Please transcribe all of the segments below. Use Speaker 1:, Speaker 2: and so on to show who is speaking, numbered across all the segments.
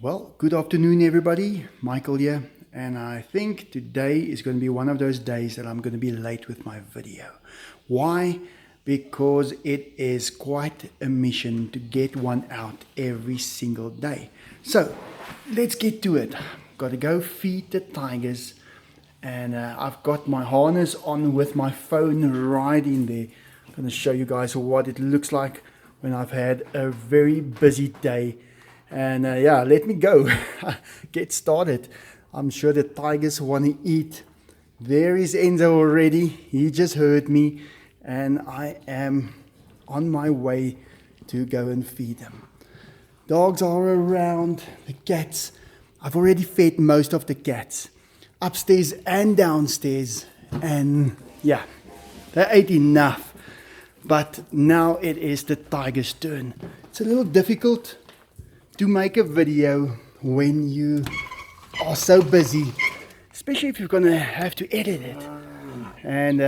Speaker 1: Well, good afternoon, everybody. Michael here, and I think today is going to be one of those days that I'm going to be late with my video. Why? Because it is quite a mission to get one out every single day. So, let's get to it. Got to go feed the tigers, and I've got my harness on with my phone right in there. I'm going to show you guys what it looks like when I've had a very busy day. And yeah, let me go. Get started. I'm sure the tigers want to eat. There is Enzo already. He just heard me. And I am on my way to go and feed them. Dogs are around. The cats. I've already fed most of the cats. Upstairs and downstairs. And yeah, they ate enough. But now it is the tiger's turn. It's a little difficult to make a video when you are so busy, especially if you're gonna have to edit it. And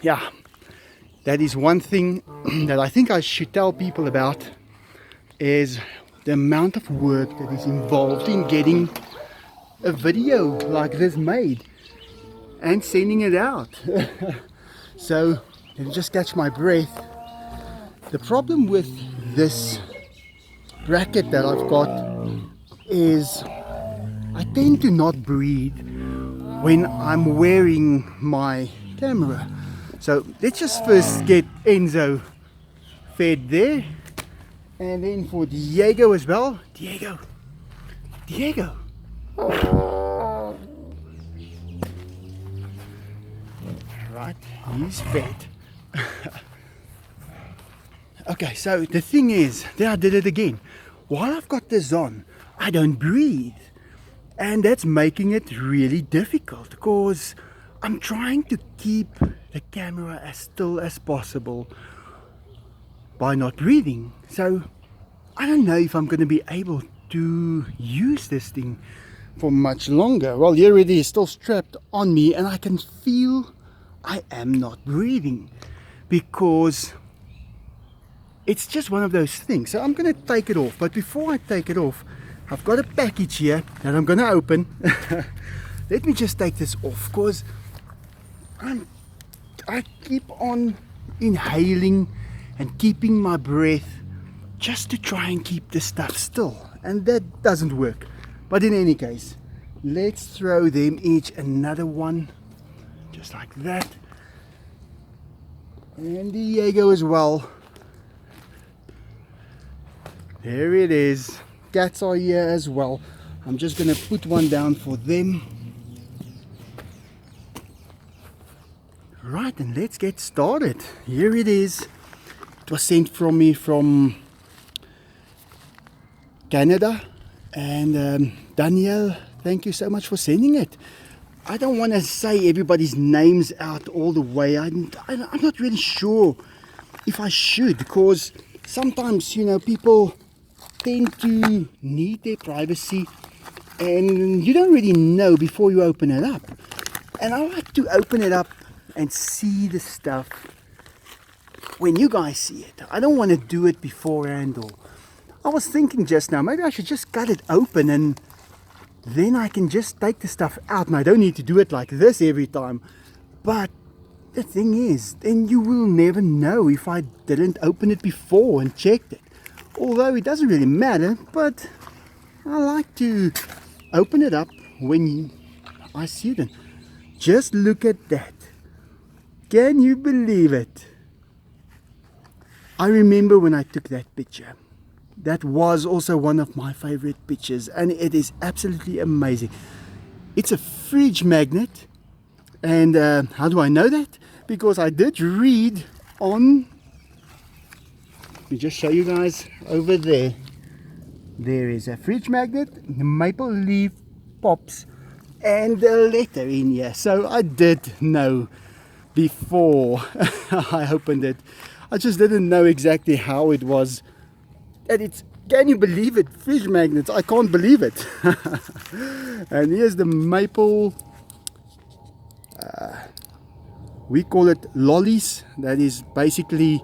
Speaker 1: yeah, that is one thing that I think I should tell people about, is the amount of work that is involved in getting a video like this made and sending it out. So let me just catch my breath. The problem with this bracket that I've got is I tend to not breathe when I'm wearing my camera. So let's just first get Enzo fed there, and then for Diego as well. Diego, right, he's fed. Okay, so the thing is, there I did it again. While I've got this on, I don't breathe. And that's making it really difficult because I'm trying to keep the camera as still as possible by not breathing. So I don't know if I'm going to be able to use this thing for much longer. Well, here it is, still strapped on me, and I can feel I am not breathing because it's just one of those things. So I'm going to take it off. But before I take it off, I've got a package here that I'm going to open. Let me just take this off because I keep on inhaling and keeping my breath just to try and keep the stuff still. And that doesn't work. But in any case, let's throw them each another one. Just like that. And Diego as well. There it is. Cats are here as well. I'm just going to put one down for them. Right, and let's get started. Here it is. It was sent from me from Canada. And Danielle, thank you so much for sending it. I don't want to say everybody's names out all the way. I'm not really sure if I should, because sometimes, you know, people tend to need their privacy and you don't really know before you open it up. And I like to open it up and see the stuff when you guys see it. I don't want to do it beforehand. Or I was thinking just now, maybe I should just cut it open and then I can just take the stuff out, and I don't need to do it like this every time. But the thing is, then you will never know if I didn't open it before and checked it. Although it doesn't really matter, but I like to open it up when I see them. Just look at that. Can you believe it? I remember when I took that picture. That was also one of my favorite pictures, and it is absolutely amazing. It's a fridge magnet, and how do I know that? Because I did read on... Let me just show you guys over there. There is a fridge magnet, maple leaf pops, and a letter in here. So I did know before I opened it. I just didn't know exactly how it was. And it's, can you believe it? Fridge magnets. I can't believe it. And here's the maple. We call it lollies. That is basically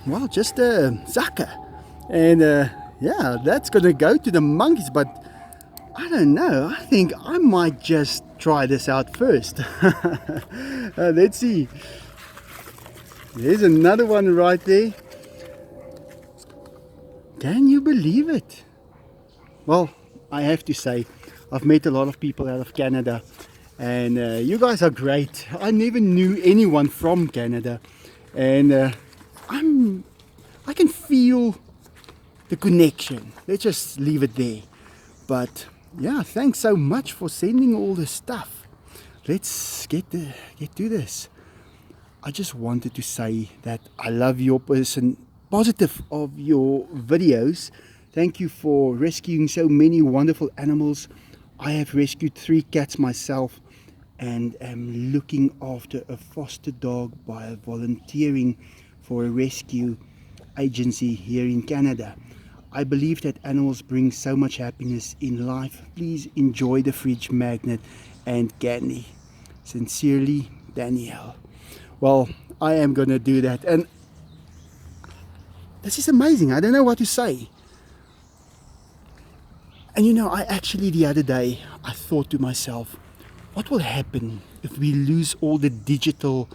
Speaker 1: well, just a sucker. And yeah, that's gonna go to the monkeys, but I don't know. I think I might just try this out first. Let's see. There's another one right there. Can you believe it? Well, I have to say, I've met a lot of people out of Canada, and you guys are great. I never knew anyone from Canada, and I can feel the connection. Let's just leave it there. But yeah, thanks so much for sending all this stuff. Let's get to this. I just wanted to say that I love your positive of your videos. Thank you for rescuing so many wonderful animals. I have rescued 3 cats myself and am looking after a foster dog by volunteering for a rescue agency here in Canada. I believe that animals bring so much happiness in life. Please enjoy the fridge magnet and candy. Sincerely, Danielle. Well, I am gonna do that, and this is amazing. I don't know what to say. And you know, I actually the other day I thought to myself, what will happen if we lose all the digital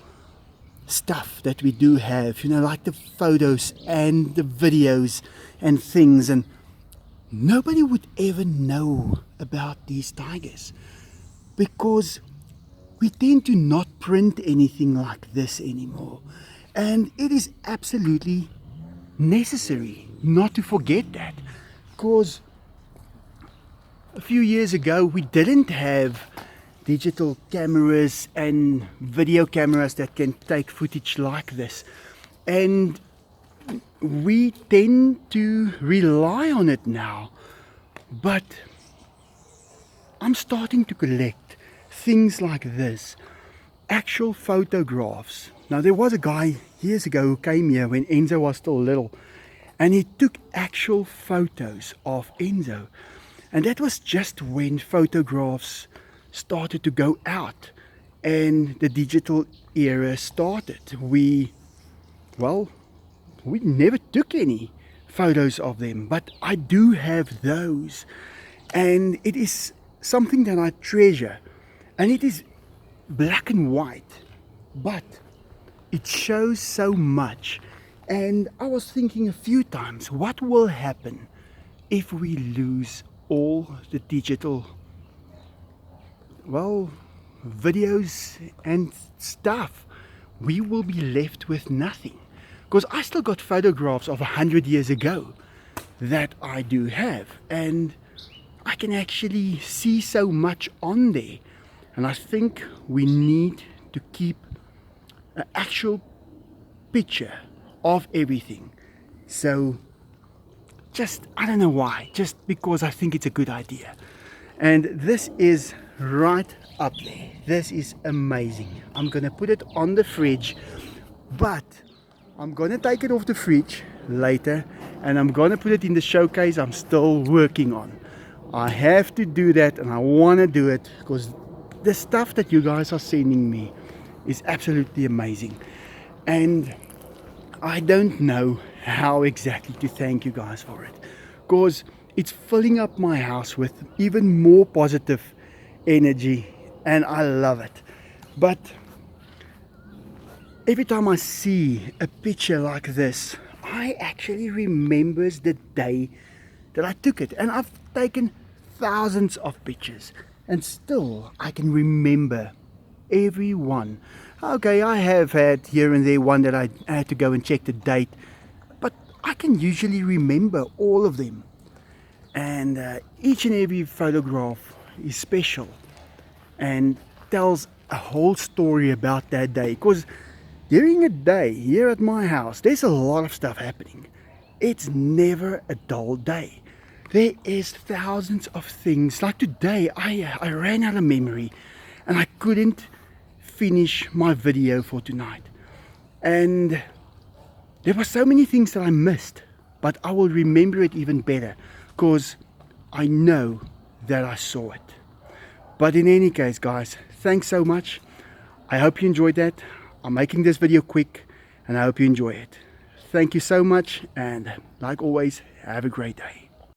Speaker 1: stuff that we do have, you know, like the photos and the videos and things, and nobody would ever know about these tigers because we tend to not print anything like this anymore, and it is absolutely necessary not to forget that, because a few years ago we didn't have digital cameras and video cameras that can take footage like this, and we tend to rely on it now. But I'm starting to collect things like this, actual photographs. Now, there was a guy years ago who came here when Enzo was still little, and he took actual photos of Enzo, and that was just when photographs started to go out and the digital era started. We never took any photos of them, but I do have those, and it is something that I treasure, and it is black and white, but it shows so much. And I was thinking a few times, what will happen if we lose all the digital videos and stuff? We will be left with nothing, because I still got photographs of 100 years ago that I do have, and I can actually see so much on there. And I think we need to keep an actual picture of everything. So I don't know why, just because I think it's a good idea. And this is right up there. This is amazing. I'm gonna put it on the fridge, but I'm gonna take it off the fridge later, and I'm gonna put it in the showcase I'm still working on. I have to do that, and I want to do it because the stuff that you guys are sending me is absolutely amazing, and I don't know how exactly to thank you guys for it, because it's filling up my house with even more positive energy, and I love it. But every time I see a picture like this, I actually remembers the day that I took it, and I've taken thousands of pictures, and still I can remember every one. Okay, I have had here and there one that I had to go and check the date, but I can usually remember all of them, and each and every photograph is special and tells a whole story about that day, because during a day here at my house there's a lot of stuff happening. It's never a dull day. There is thousands of things. Like today, I ran out of memory and I couldn't finish my video for tonight. And there were so many things that I missed, but I will remember it even better because I know that I saw it. But in any case, guys, thanks so much. I hope you enjoyed that. I'm making this video quick and I hope you enjoy it. Thank you so much, and like always, Have a great day.